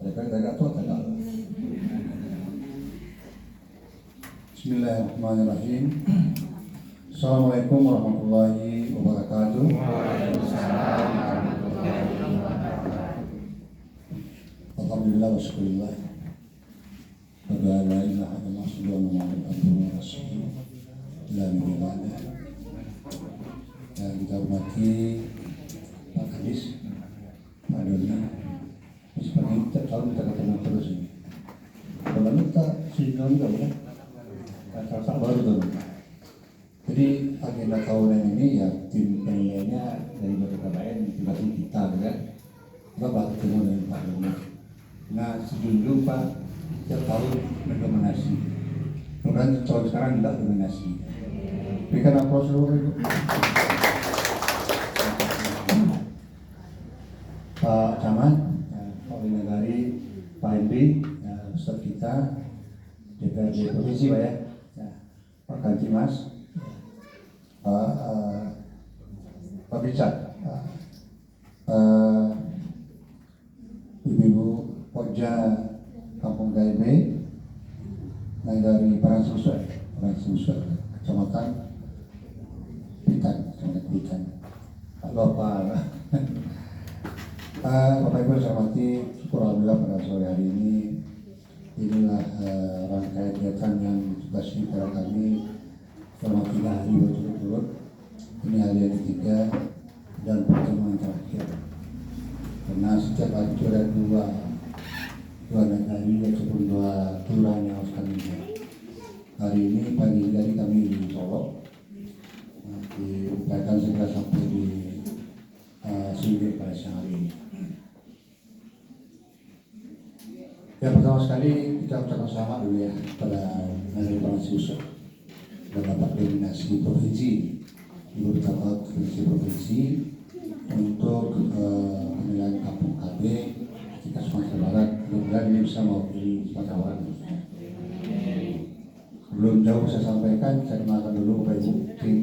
Mereka tidak tahu tidak. Bismillahirrahmanirrahim. Assalamualaikum warahmatullahi wabarakatuh. Waalaikumsalam warahmatullahi wabarakatuh. Alhamdulillah wa syukurillah. La ilaha illallah subhanahu wa ta'ala. La ilaha dan kita hormati Pak Kadis, Pak Dona. Seperti tiap tahun kita ketemu terus ini. Kalau kita sindrom juga ya, kata baru tuh. Jadi agenda tahunan ini ya tim penilaiannya dari BPKBN dibagi kita kan. Kita baru ketemu dengan Pak Dona. Nah sejujurnya Pak tiap tahun mendominasi. Kemudian tahun sekarang tidak dominasi. Berikan aplaus dulu. Pak Camat, Pak Winagari, Pak Henry, Ustaz kita, DPRD Provinsi Pak ya, Pak Kantimas, Pak Bicat, Ibu-ibu Pokja Kampung KIB, dari Parangsusuk, Kecamatan Pitan, Pak Bapak. Bapak Ibu saya hormati, syukur alhamdulillah pada sore hari ini inilah rangkaian kegiatan yang ditugasi pada kami selama 3 hari berturut-turut. Ini hari yang ketiga dan pertemuan terakhir. Karena setiap hari itu ada dua negari ataupun 2 kelurahan yang harus kami lihat. Hari ini pagi hari kami di Solo, diupayakan segera sampai di sini pada siang hari ini. Ya pertama sekali kita ucapkan selamat dulu ya pada Negeri Parangsusuk dan dapat dominasi provinsi Ibu Kota provinsi untuk pemilihan Kampung KB ketika Sumatera Barat. Mudah-mudahan ini bisa mewakili Sumatera Barat. Sebelum jauh saya sampaikan, saya kenalkan dulu Bapak Ibu tim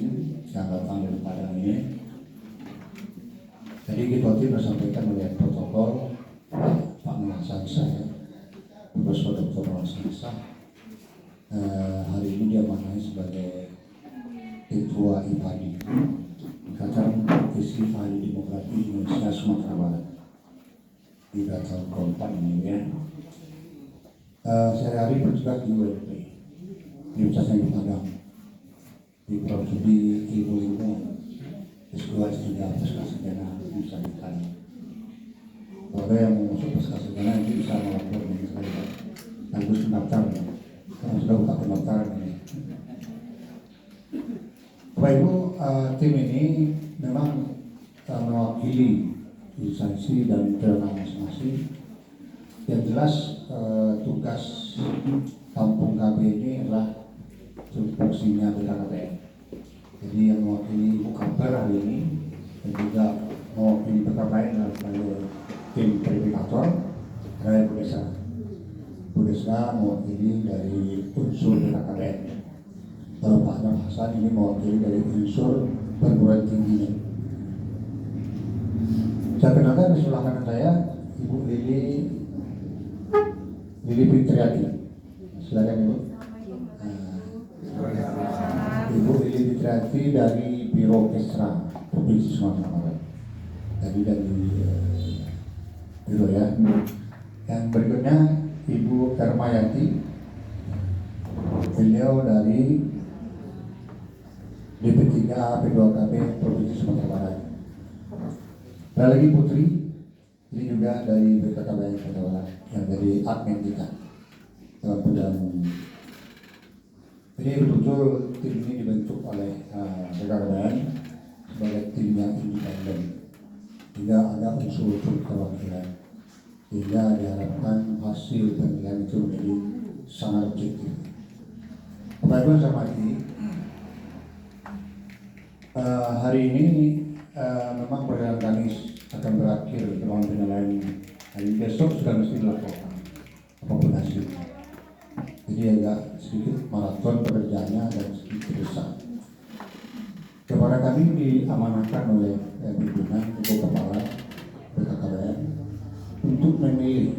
yang datang dari Padang ini. Jadi kita tim bersampaikan oleh protokol Pak Hasan saya, Profesor Dr. Hasan. Hari ini dia diamanai sebagai Ketua IPADI, Ikatan Advokasi Ahli Demokrasi Indonesia Sumatera Barat. Di tahun keempat ini ya. Sehari-hari bertugas di UMP, di Universitas Negeri Padang, di Prodi Ilmu Ilmu S2 S3 pasca sarjana Musadikan. Kalau yang mau masuk pasca sarjana itu bisa melapor dengan sekali Pak. Harus mendaftar ya. Karena sudah buka pendaftaran ini. Bapak Ibu, tim ini memang mewakili instansi dan daerah masing-masing. Yang jelas tugas Kampung KB ini adalah fungsinya BKKBN. Jadi yang mewakili Ibu Kabar hari ini dan juga mewakili BKKBN adalah sebagai tim verifikator dari Bu Desa mewakili dari unsur BKKBN. Kalau Pak Nur Hasan ini mewakili dari unsur perguruan tingginya. Saya kenalkan di sebelah kanan saya Ibu Lili Fitriati. Silakan Ibu. Ibu Lili Fitriati dari Biro Kesra Provinsi Sumatera Barat. Jadi dari Biro ya. Yang berikutnya Ibu Hermayati. Beliau dari DP3 P2KB Provinsi Sumatera Barat. Ada lagi Putri, ini juga dari BKKBN Sumatera Barat yang dari admin kita dalam perjalanan ini. Jadi betul tim ini dibentuk oleh BKKBN sebagai tim yang independen, tidak ada unsur-unsur perwakilan, sehingga diharapkan hasil pemilihan itu menjadi sangat objektif. Bapak Ibu saya hormati, hari ini memang perjalanan kami akan berakhir dalam penilaian hari besok sudah mesti dilaporkan apapun hasilnya. Jadi agak sedikit maraton pekerjaannya dan sedikit besar. Kepada kami diamanahkan oleh pimpinan untuk kepala BKKBN untuk memilih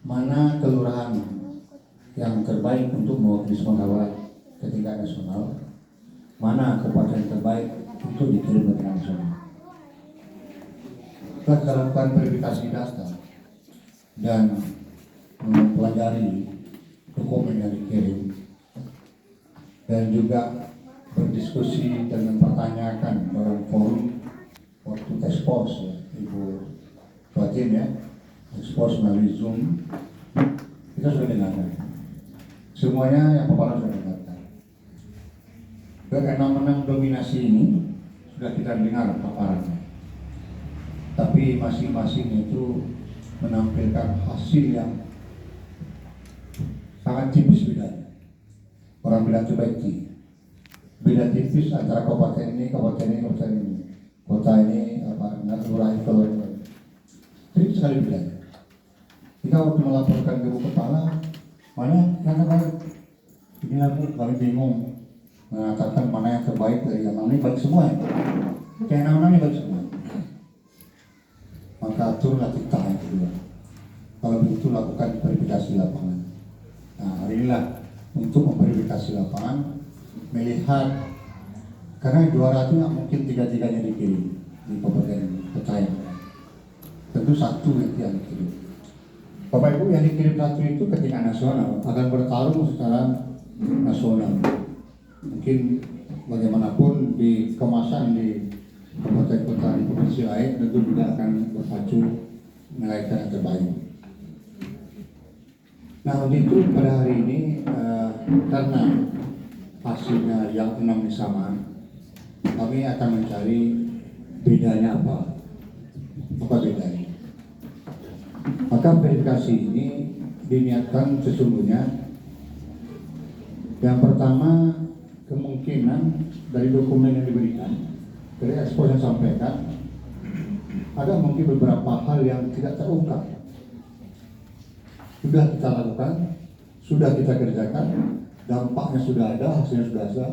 mana kelurahan yang terbaik untuk mewakili Sumatera ke tingkat nasional, mana kabupaten terbaik untuk dikirim ke tingkat nasional. Kita lakukan verifikasi data dan mempelajari dokumen yang dikirim dan juga berdiskusi dan mempertanyakan dalam forum waktu ekspos ya, Ibu Fatin ya, ekspos melalui Zoom, kita sudah dengarkan. Semuanya yang paparan sudah dengarkan. Ke-6 dominasi ini sudah kita dengar paparannya. Tapi masing-masing itu menampilkan hasil yang sangat tipis bedanya. Orang bilang itu baik beda tipis antara kabupaten ini, kabupaten ini, kabupaten ini, kota ini, kelurahan kalau ini. Tipis sekali bedanya. Kita waktu melaporkan ke ibu kepala, mana yang terbaik? Ini aku kami bingung mengatakan mana yang terbaik dari yang ini baik semua. Yang enam-enamnya baik semua. Maka aturlah kita yang kedua. Kalau begitu lakukan verifikasi lapangan. Nah, hari inilah untuk memverifikasi lapangan, melihat karena 200 nggak mungkin tiga-tiganya dikirim di kabupaten Petayan. Tentu satu yang dikirim. Bapak Ibu, yang dikirim satu itu ke tingkat nasional akan bertarung secara nasional. Mungkin bagaimanapun di kemasan di kabupaten kota di provinsi lain tentu juga akan berpacu menaikkan yang terbaik. Nah, untuk itu pada hari ini karena hasilnya yang 6 ini sama, kami akan mencari bedanya apa bedanya. Maka verifikasi ini diniatkan sesungguhnya yang pertama kemungkinan dari dokumen yang diberikan, dari ekspos yang sampaikan, ada mungkin beberapa hal yang tidak terungkap. Sudah kita lakukan, sudah kita kerjakan, dampaknya sudah ada, hasilnya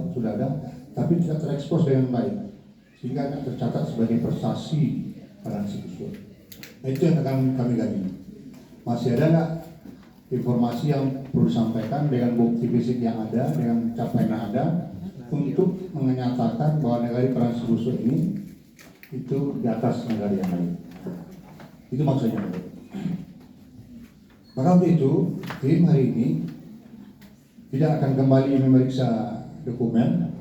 sudah ada, tapi tidak terekspos dengan baik, sehingga akan tercatat sebagai prestasi pada siswa. Nah, itu yang akan kami gali. Masih ada nggak informasi yang perlu disampaikan dengan bukti fisik yang ada, dengan capaian yang ada, untuk menyatakan bahwa negara peran Subusu ini itu di atas negara yang lain. Itu maksudnya. Maka untuk itu, tim hari ini tidak akan kembali memeriksa dokumen,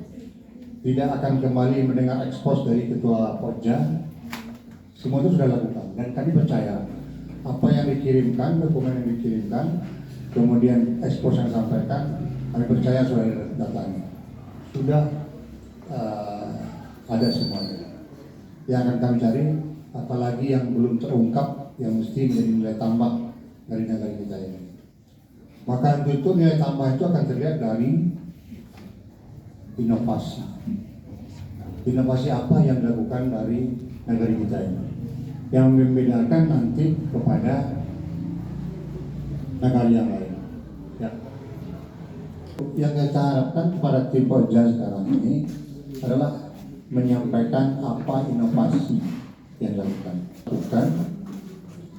tidak akan kembali mendengar ekspos dari Ketua Pokja. Semua itu sudah lakukan dan kami percaya apa yang dikirimkan, dokumen yang dikirimkan, kemudian ekspos yang disampaikan, kami percaya sudah ada datanya, sudah ada semuanya. Yang akan kami cari, apalagi yang belum terungkap, yang mesti menjadi nilai tambah dari negara kita ini. Maka untuk itu nilai tambah itu akan terlihat dari inovasi. Inovasi apa yang dilakukan dari negara kita ini, yang membedakan nanti kepada negara yang lain. Ya. Yang kita harapkan kepada tim Pokja sekarang ini adalah menyampaikan apa inovasi yang dilakukan.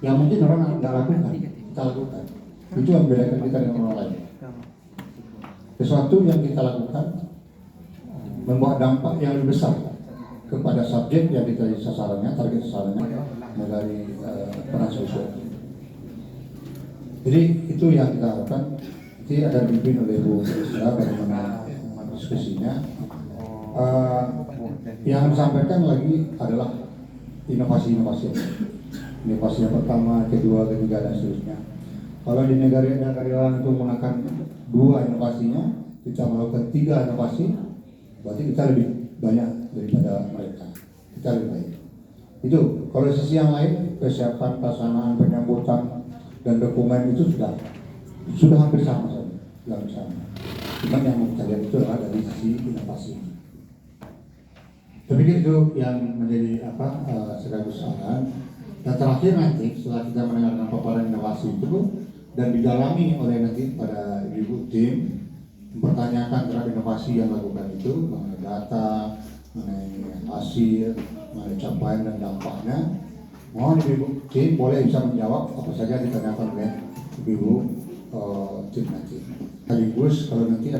Yang mungkin orang nggak lakukan, kita lakukan. Itu yang membedakan kita dengan orang lain. Sesuatu yang kita lakukan membawa dampak yang lebih besar kepada subjek yang kita sasarannya, target sasarannya dari peran sosial. Jadi itu yang kita harapkan. Nanti akan dipimpin oleh Bu Risra bagaimana diskusinya. Yang disampaikan lagi adalah inovasi-inovasi. Inovasi yang pertama, kedua, ketiga, dan seterusnya. Kalau di negara-negara lain itu menggunakan 2 inovasinya, kita melakukan 3 inovasi, berarti kita lebih banyak daripada mereka. Kita lebih baik. Itu kalau sisi yang lain, persiapan, pelaksanaan, penyambutan, dan dokumen itu sudah hampir sama saja. Cuma yang mau kita lihat itu adalah dari sisi inovasi. Saya pikir itu yang menjadi sekaligus arahan. Dan terakhir nanti setelah kita mendengarkan paparan inovasi itu dan didalami oleh nanti pada ibu tim mempertanyakan terhadap inovasi yang dilakukan itu, mengenai data, mengenai hasil, mengenai capaian dan dampaknya. Mohon ibu tim boleh bisa menjawab apa saja ditanyakan oleh Ibu Timnati. Sekaligus kalau nanti ada